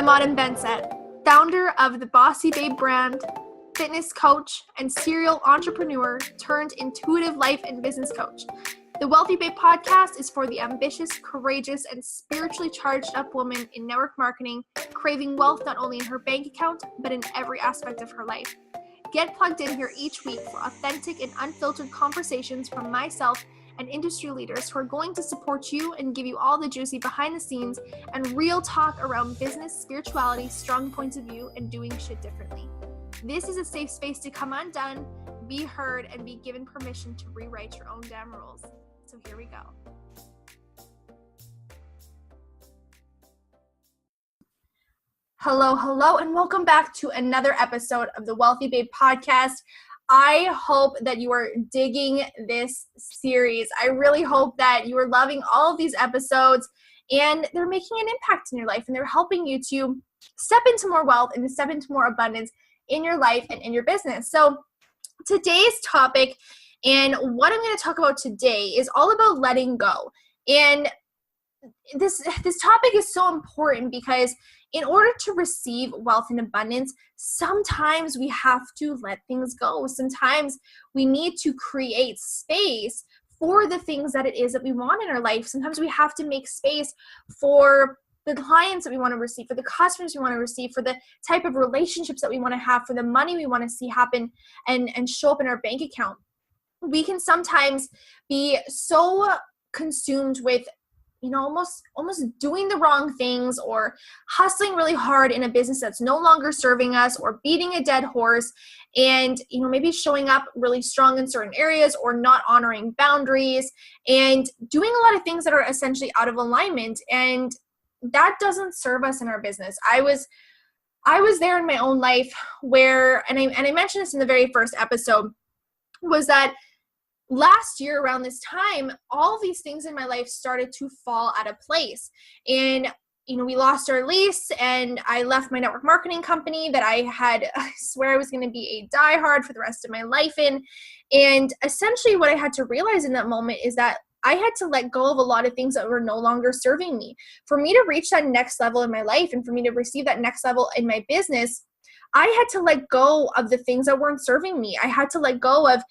I'm Bensette, founder of the Bossy Babe brand, fitness coach, and serial entrepreneur turned intuitive life and business coach. The Wealthy Babe podcast is for the ambitious, courageous, and spiritually charged up woman in network marketing, craving wealth not only in her bank account, but in every aspect of her life. Get plugged in here each week for authentic and unfiltered conversations from myself and industry leaders who are going to support you and give you all the juicy behind the scenes and real talk around business, spirituality, strong points of view, and doing shit differently. This is a safe space to come undone, be heard, and be given permission to rewrite your own damn rules. So here we go. Hello, and welcome back to another episode of the Wealthy Babe podcast. I hope that you are digging this series. I really hope that you are loving all of these episodes and they're making an impact in your life and they're helping you to step into more wealth and to step into more abundance in your life and in your business. So today's topic and what I'm going to talk about today is all about letting go. And this topic is so important because in order to receive wealth and abundance, sometimes we have to let things go. Sometimes we need to create space for the things that it is that we want in our life. Sometimes we have to make space for the clients that we want to receive, for the customers we want to receive, for the type of relationships that we want to have, for the money we want to see happen and show up in our bank account. We can sometimes be so consumed with almost doing the wrong things or hustling really hard in a business that's no longer serving us or beating a dead horse and, maybe showing up really strong in certain areas or not honoring boundaries and doing a lot of things that are essentially out of alignment. And that doesn't serve us in our business. I was there in my own life where, and I mentioned this in the very first episode, was that last year around this time, all these things in my life started to fall out of place. And, we lost our lease and I left my network marketing company that I swear I was going to be a diehard for the rest of my life in. And essentially what I had to realize in that moment is that I had to let go of a lot of things that were no longer serving me. For me to reach that next level in my life and for me to receive that next level in my business, I had to let go of the things that weren't serving me. I had to let go of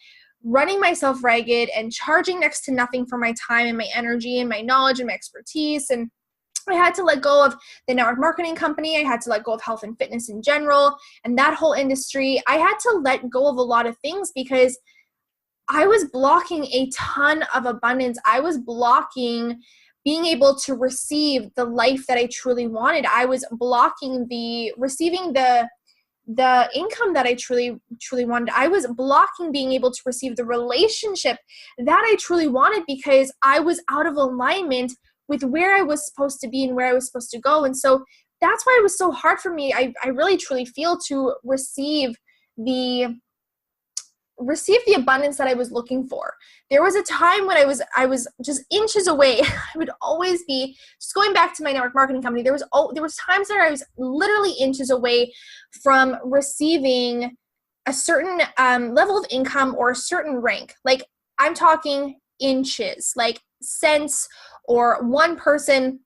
running myself ragged and charging next to nothing for my time and my energy and my knowledge and my expertise. And I had to let go of the network marketing company. I had to let go of health and fitness in general and that whole industry. I had to let go of a lot of things because I was blocking a ton of abundance. I was blocking being able to receive the life that I truly wanted. I was blocking receiving the income that I truly wanted. I was blocking being able to receive the relationship that I truly wanted because I was out of alignment with where I was supposed to be and where I was supposed to go. And so that's why it was so hard for me. I really truly feel to receive the abundance that I was looking for. There was a time when I was just inches away. I would always be just going back to my network marketing company. There was times that I was literally inches away from receiving a certain level of income or a certain rank. Like I'm talking inches, like cents or one person.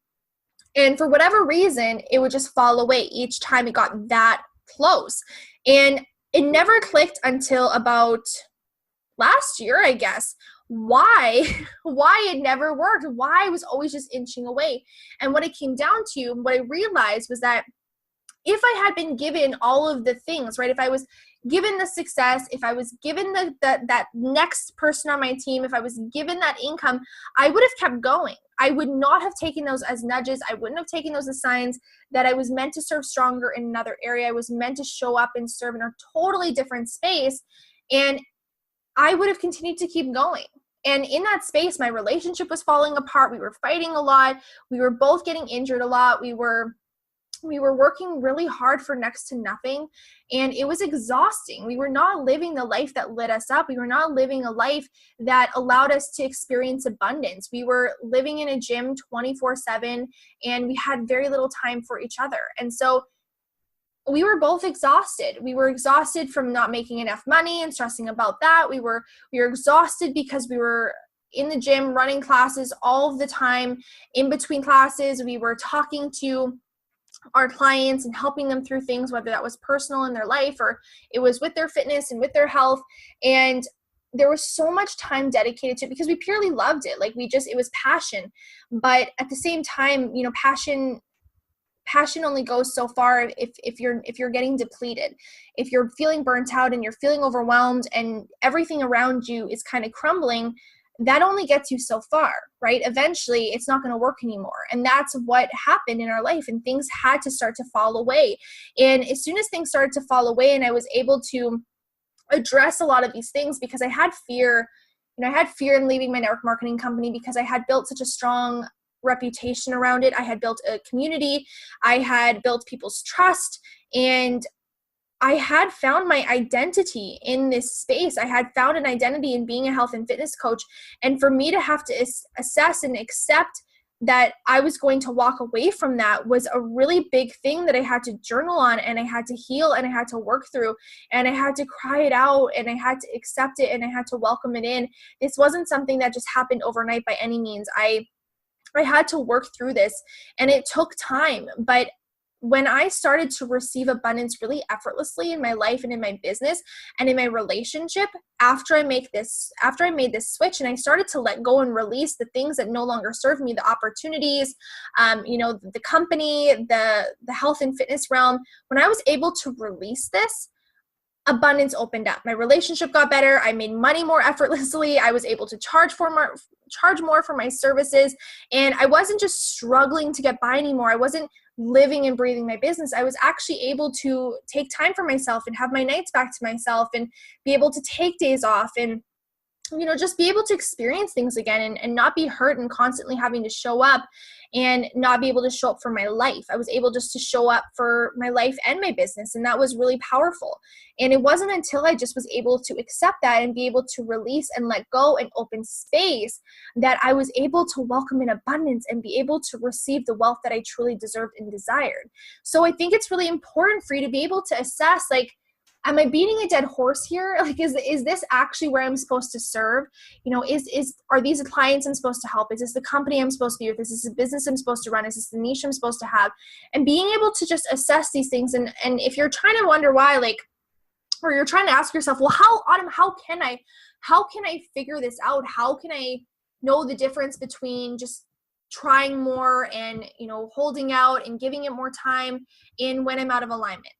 And for whatever reason, it would just fall away each time it got that close. And it never clicked until about last year, I guess, why it never worked, why I was always just inching away. And what it came down to, what I realized was that if I had been given all of the things, right, if I was given the success, if I was given that next person on my team, if I was given that income, I would have kept going. I would not have taken those as nudges. I wouldn't have taken those as signs that I was meant to serve stronger in another area. I was meant to show up and serve in a totally different space. And I would have continued to keep going. And in that space, my relationship was falling apart. We were fighting a lot. We were both getting injured a lot. We were working really hard for next to nothing, and it was exhausting. We were not living the life that lit us up. We were not living a life that allowed us to experience abundance. We were living in a gym 24/7, and we had very little time for each other. And so we were both exhausted. We were exhausted from not making enough money and stressing about that. We were exhausted because we were in the gym running classes all of the time. In between classes, we were talking to our clients and helping them through things, whether that was personal in their life or it was with their fitness and with their health. And there was so much time dedicated to it because we purely loved it. Like it was passion. But at the same time, passion only goes so far if you're getting depleted. If you're feeling burnt out and you're feeling overwhelmed and everything around you is kind of crumbling, that only gets you so far, right? Eventually it's not going to work anymore. And that's what happened in our life, and things had to start to fall away. And as soon as things started to fall away and I was able to address a lot of these things, because I had fear, I had fear in leaving my network marketing company because I had built such a strong reputation around it. I had built a community. I had built people's trust, and I had found my identity in this space. I had found an identity in being a health and fitness coach. And for me to have to assess and accept that I was going to walk away from that was a really big thing that I had to journal on, and I had to heal, and I had to work through, and I had to cry it out, and I had to accept it, and I had to welcome it in. This wasn't something that just happened overnight by any means. I had to work through this, and it took time. But when I started to receive abundance really effortlessly in my life and in my business and in my relationship, after I made this switch and I started to let go and release the things that no longer serve me, the opportunities, the company, the health and fitness realm, when I was able to release this, abundance opened up. My relationship got better. I made money more effortlessly. I was able to charge more for my services. And I wasn't just struggling to get by anymore. I wasn't living and breathing my business. I was actually able to take time for myself and have my nights back to myself and be able to take days off and just be able to experience things again and not be hurt and constantly having to show up and not be able to show up for my life. I was able just to show up for my life and my business, and that was really powerful. And it wasn't until I just was able to accept that and be able to release and let go and open space that I was able to welcome in abundance and be able to receive the wealth that I truly deserved and desired. So I think it's really important for you to be able to assess, like, am I beating a dead horse here? Like, is this actually where I'm supposed to serve? Are these the clients I'm supposed to help? Is this the company I'm supposed to be with? Is this a business I'm supposed to run? Is this the niche I'm supposed to have? And being able to just assess these things. And if you're trying to wonder why, or you're trying to ask yourself, well, how can I figure this out? How can I know the difference between just trying more and, holding out and giving it more time in when I'm out of alignment?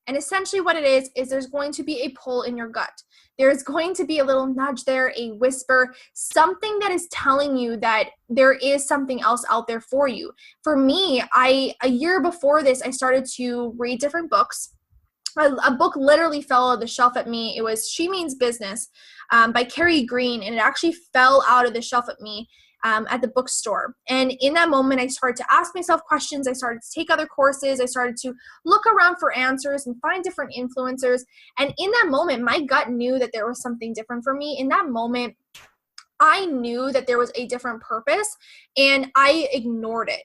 And essentially what it is there's going to be a pull in your gut. There's going to be a little nudge there, a whisper, something that is telling you that there is something else out there for you. For me, a year before this, I started to read different books. A book literally fell on the shelf at me. It was She Means Business by Carrie Green, and it actually fell out of the shelf at me at the bookstore. And in that moment, I started to ask myself questions. I started to take other courses. I started to look around for answers and find different influencers. And in that moment, my gut knew that there was something different for me. In that moment, I knew that there was a different purpose, and I ignored it.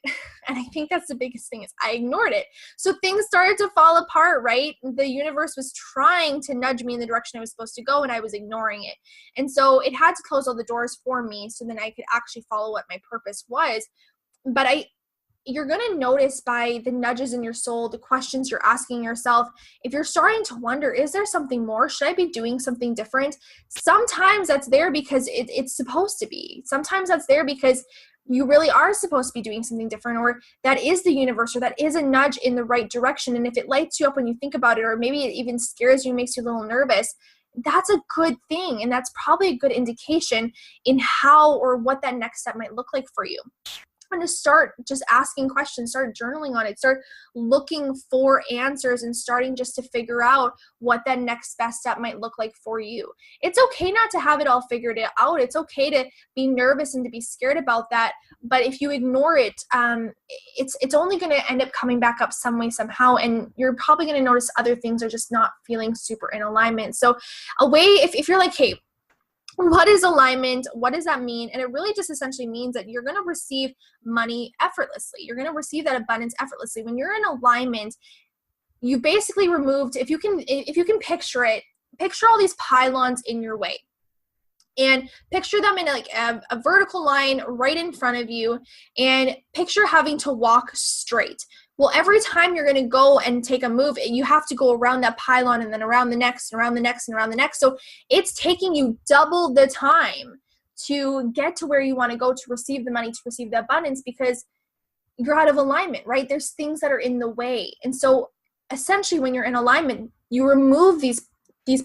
And I think that's the biggest thing, is I ignored it. So things started to fall apart, right? The universe was trying to nudge me in the direction I was supposed to go, and I was ignoring it. And so it had to close all the doors for me so then I could actually follow what my purpose was. But you're going to notice by the nudges in your soul, the questions you're asking yourself, if you're starting to wonder, is there something more? Should I be doing something different? Sometimes that's there because it's supposed to be. Sometimes that's there because you really are supposed to be doing something different, or that is the universe, or that is a nudge in the right direction. And if it lights you up when you think about it, or maybe it even scares you, makes you a little nervous, that's a good thing. And that's probably a good indication in how or what that next step might look like for you. And to start just asking questions, start journaling on it, start looking for answers, and starting just to figure out what that next best step might look like for you. It's okay not to have it all figured out. It's okay to be nervous and to be scared about that. But if you ignore it, it's only going to end up coming back up some way, somehow. And you're probably going to notice other things are just not feeling super in alignment. So a way, if you're like, hey, what is alignment? What does that mean? And it really just essentially means that you're going to receive money effortlessly. You're going to receive that abundance effortlessly. When you're in alignment, you basically removed, if you can picture it, picture all these pylons in your way. And picture them in like a vertical line right in front of you, and picture having to walk straight. Well, every time you're going to go and take a move, you have to go around that pylon and then around the next and around the next and around the next. So it's taking you double the time to get to where you want to go, to receive the money, to receive the abundance, because you're out of alignment, right? There's things that are in the way. And so essentially when you're in alignment, you remove these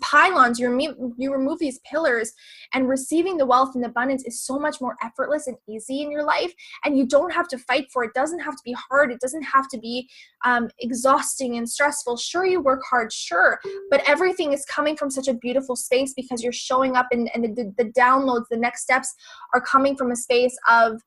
pylons, you remove these pillars, and receiving the wealth and abundance is so much more effortless and easy in your life. And you don't have to fight for it. It doesn't have to be hard. It doesn't have to be exhausting and stressful. Sure, you work hard, sure, but everything is coming from such a beautiful space because you're showing up, and the downloads, the next steps are coming from a space of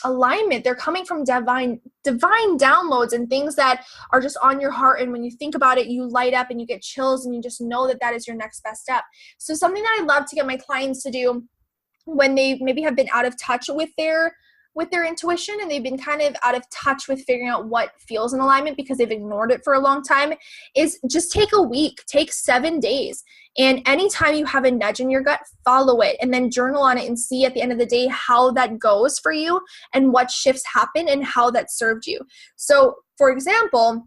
alignment. They're coming from divine downloads and things that are just on your heart. And when you think about it, you light up and you get chills, and you just know that that is your next best step. So something that I love to get my clients to do when they maybe have been out of touch with their intuition, and they've been kind of out of touch with figuring out what feels in alignment because they've ignored it for a long time, is just take a week, take 7 days. And anytime you have a nudge in your gut, follow it and then journal on it and see at the end of the day how that goes for you and what shifts happen and how that served you. So for example,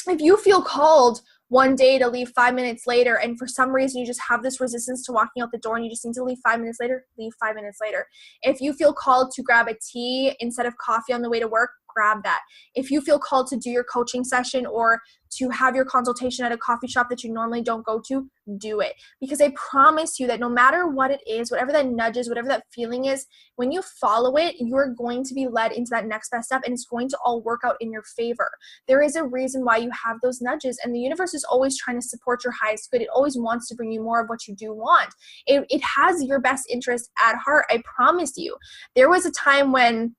if you feel called one day to leave 5 minutes later, and for some reason you just have this resistance to walking out the door and you just need to leave 5 minutes later, leave 5 minutes later. If you feel called to grab a tea instead of coffee on the way to work, grab that. If you feel called to do your coaching session or to have your consultation at a coffee shop that you normally don't go to, do it. Because I promise you that no matter what it is, whatever that nudge is, whatever that feeling is, when you follow it, you're going to be led into that next best step, and it's going to all work out in your favor. There is a reason why you have those nudges, and the universe is always trying to support your highest good. It always wants to bring you more of what you do want. It has your best interest at heart, I promise you. There was a time when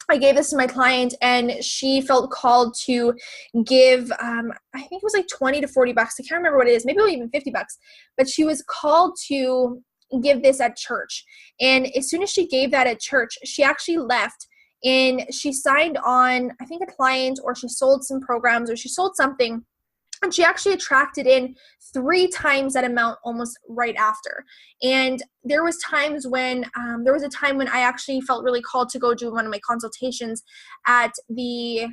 I gave this to my client, and she felt called to give, I think it was like 20 to 40 bucks. I can't remember what it is. Maybe even 50 bucks, but she was called to give this at church. And as soon as she gave that at church, she actually left and she signed on, I think, a client, or she sold some programs, or she sold something. And she actually attracted in 3 times that amount almost right after. And there was times when, there was a time when I actually felt really called to go do one of my consultations at a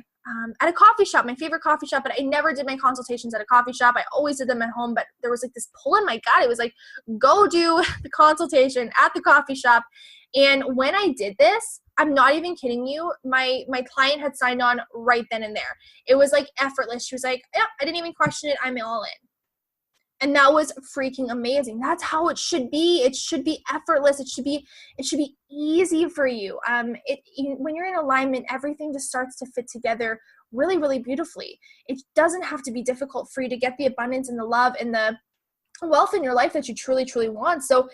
coffee shop, my favorite coffee shop, but I never did my consultations at a coffee shop. I always did them at home, but there was like this pull in my gut. It was like, go do the consultation at the coffee shop. And when I did this, I'm not even kidding you, my client had signed on right then and there. It was like effortless. She was like, yeah, I didn't even question it. I'm all in. And that was freaking amazing. That's how it should be. It should be effortless. It should be easy for you. When you're in alignment, everything just starts to fit together really, really beautifully. It doesn't have to be difficult for you to get the abundance and the love and the wealth in your life that you truly, truly want. So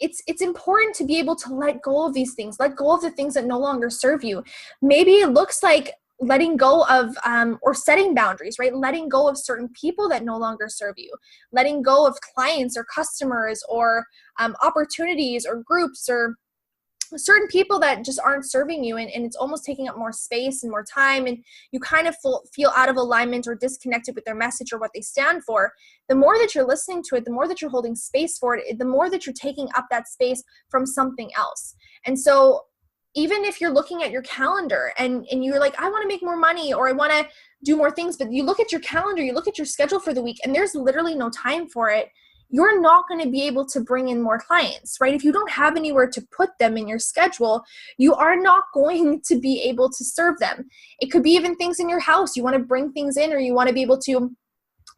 it's important to be able to let go of these things, let go of the things that no longer serve you. Maybe it looks like letting go of or setting boundaries, right? Letting go of certain people that no longer serve you, letting go of clients or customers or opportunities or groups or certain people that just aren't serving you, and it's almost taking up more space and more time, and you kind of feel out of alignment or disconnected with their message or what they stand for. The more that you're listening to it, the more that you're holding space for it, the more that you're taking up that space from something else. And so even if you're looking at your calendar and you're like, I want to make more money or I want to do more things, but you look at your calendar, you look at your schedule for the week, and there's literally no time for it, you're not going to be able to bring in more clients, right? If you don't have anywhere to put them in your schedule, you are not going to be able to serve them. It could be even things in your house. You want to bring things in, or you want to be able to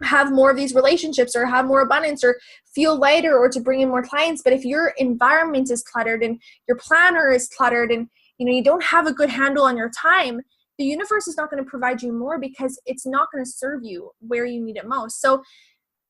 have more of these relationships or have more abundance or feel lighter or to bring in more clients. But if your environment is cluttered and your planner is cluttered and you don't have a good handle on your time, the universe is not going to provide you more because it's not going to serve you where you need it most. So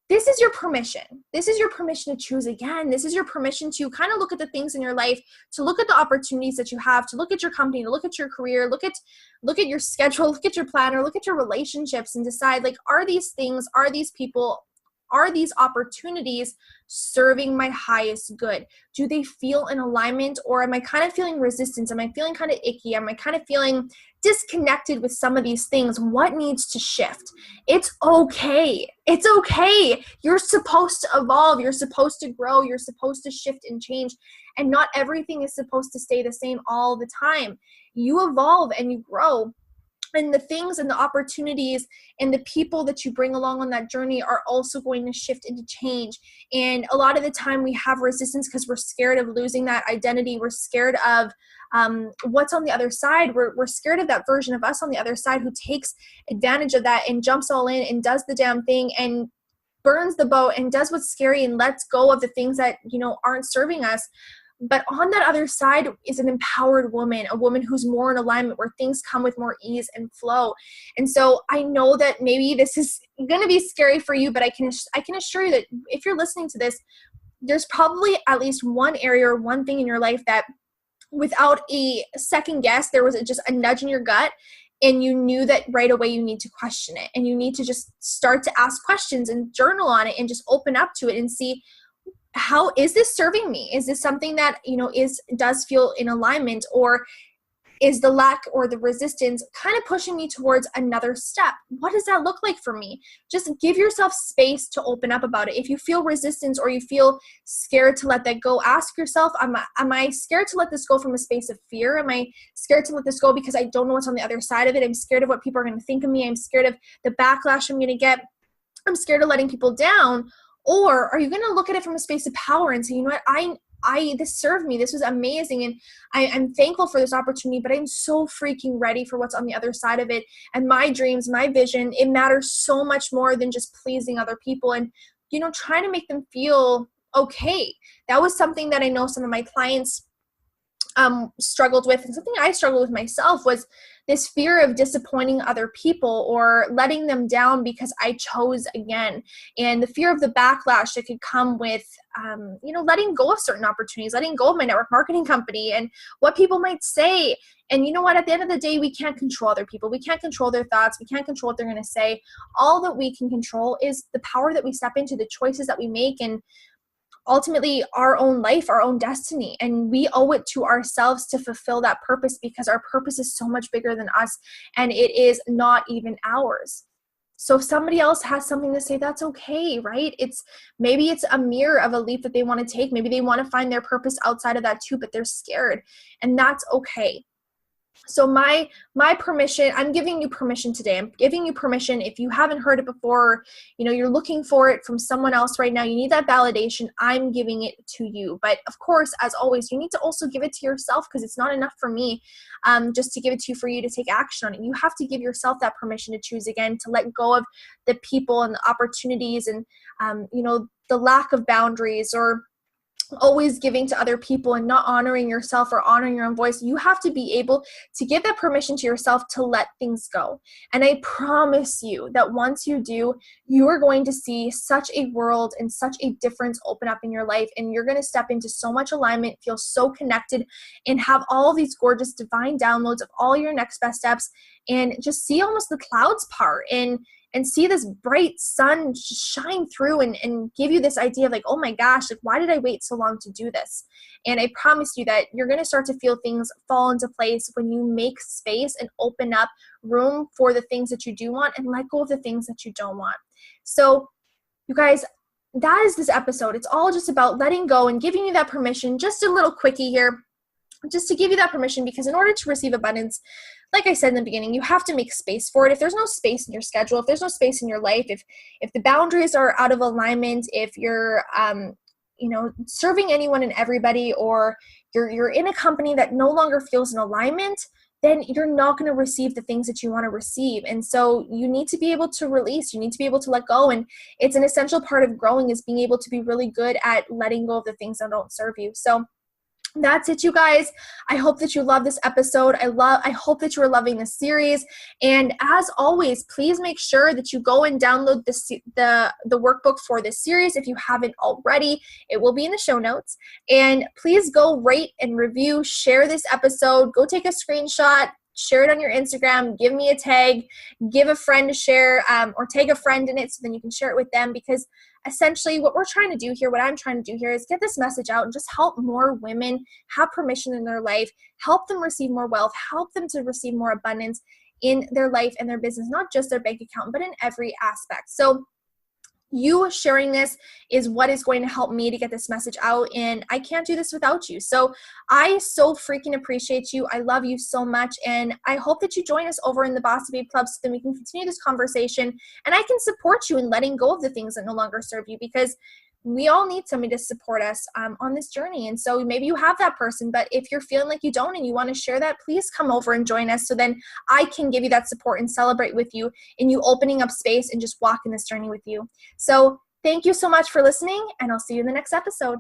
this is your permission. This is your permission to choose again. This is your permission to kind of look at the things in your life, to look at the opportunities that you have, to look at your company, to look at your career, look at your schedule, look at your planner, look at your relationships, and decide, like, are these things, are these people, are these opportunities serving my highest good? Do they feel in alignment, or am I kind of feeling resistance? Am I feeling kind of icky? Am I kind of feeling disconnected with some of these things? What needs to shift? It's okay. It's okay. You're supposed to evolve. You're supposed to grow. You're supposed to shift and change. And not everything is supposed to stay the same all the time. You evolve and you grow And the things and the opportunities and the people that you bring along on that journey are also going to shift into change. And a lot of the time we have resistance because we're scared of losing that identity. We're scared of what's on the other side. We're scared of that version of us on the other side who takes advantage of that and jumps all in and does the damn thing and burns the boat and does what's scary and lets go of the things that, aren't serving us. But on that other side is an empowered woman, a woman who's more in alignment, where things come with more ease and flow. And so I know that maybe this is going to be scary for you, but I can assure you that if you're listening to this, there's probably at least one area or one thing in your life that without a second guess, there was just a nudge in your gut, and you knew that right away you need to question it, and you need to just start to ask questions and journal on it and just open up to it and see, how is this serving me? Is this something that, does feel in alignment, or is the lack or the resistance kind of pushing me towards another step? What does that look like for me? Just give yourself space to open up about it. If you feel resistance or you feel scared to let that go, ask yourself, am I scared to let this go from a space of fear? Am I scared to let this go because I don't know what's on the other side of it? I'm scared of what people are going to think of me. I'm scared of the backlash I'm going to get. I'm scared of letting people down. Or are you going to look at it from a space of power and say, you know what, this served me. This was amazing. And I'm thankful for this opportunity, but I'm so freaking ready for what's on the other side of it. And my dreams, my vision, it matters so much more than just pleasing other people and, trying to make them feel okay. That was something that I know some of my clients struggled with, and something I struggled with myself was this fear of disappointing other people or letting them down because I chose again, and the fear of the backlash that could come with, letting go of certain opportunities, letting go of my network marketing company and what people might say. And you know what, at the end of the day, we can't control other people. We can't control their thoughts. We can't control what they're going to say. All that we can control is the power that we step into, the choices that we make, and ultimately our own life, our own destiny. And we owe it to ourselves to fulfill that purpose, because our purpose is so much bigger than us and it is not even ours. So if somebody else has something to say, that's okay, right? Maybe it's a mirror of a leap that they want to take. Maybe they want to find their purpose outside of that too, but they're scared, and that's okay. So my permission, I'm giving you permission today. I'm giving you permission. If you haven't heard it before, you're looking for it from someone else right now, you need that validation. I'm giving it to you. But of course, as always, you need to also give it to yourself, because it's not enough for me just to give it to you for you to take action on it. You have to give yourself that permission to choose again, to let go of the people and the opportunities and, the lack of boundaries, or always giving to other people and not honoring yourself or honoring your own voice. You have to be able to give that permission to yourself to let things go. And I promise you that once you do, you are going to see such a world and such a difference open up in your life. And you're going to step into so much alignment, feel so connected, and have all these gorgeous divine downloads of all your next best steps, and just see almost the clouds part and see this bright sun shine through and give you this idea of like, oh my gosh, like, why did I wait so long to do this? And I promise you that you're going to start to feel things fall into place when you make space and open up room for the things that you do want and let go of the things that you don't want. So you guys, that is this episode. It's all just about letting go and giving you that permission. Just a little quickie here, just to give you that permission, because in order to receive abundance, like I said in the beginning, you have to make space for it. If there's no space in your schedule, if there's no space in your life, if the boundaries are out of alignment, if you're, serving anyone and everybody, or you're in a company that no longer feels in alignment, then you're not going to receive the things that you want to receive. And so you need to be able to release, you need to be able to let go. And it's an essential part of growing, is being able to be really good at letting go of the things that don't serve you. So that's it, you guys. I hope that you love this episode. I hope that you are loving this series. And as always, please make sure that you go and download the workbook for this series if you haven't already. It will be in the show notes. And please go rate and review, share this episode, go take a screenshot, share it on your Instagram, give me a tag, give a friend to share, or tag a friend in it so then you can share it with them, because essentially what I'm trying to do here is get this message out and just help more women have permission in their life, help them receive more wealth, help them to receive more abundance in their life and their business, not just their bank account, but in every aspect. So You sharing this is what is going to help me to get this message out, and I can't do this without you. So I so freaking appreciate you. I love you so much, and I hope that you join us over in the Bossy Babe Club so that we can continue this conversation, and I can support you in letting go of the things that no longer serve you, because we all need somebody to support us on this journey. And so maybe you have that person, but if you're feeling like you don't and you want to share that, please come over and join us, so then I can give you that support and celebrate with you in you opening up space and just walking this journey with you. So thank you so much for listening, and I'll see you in the next episode.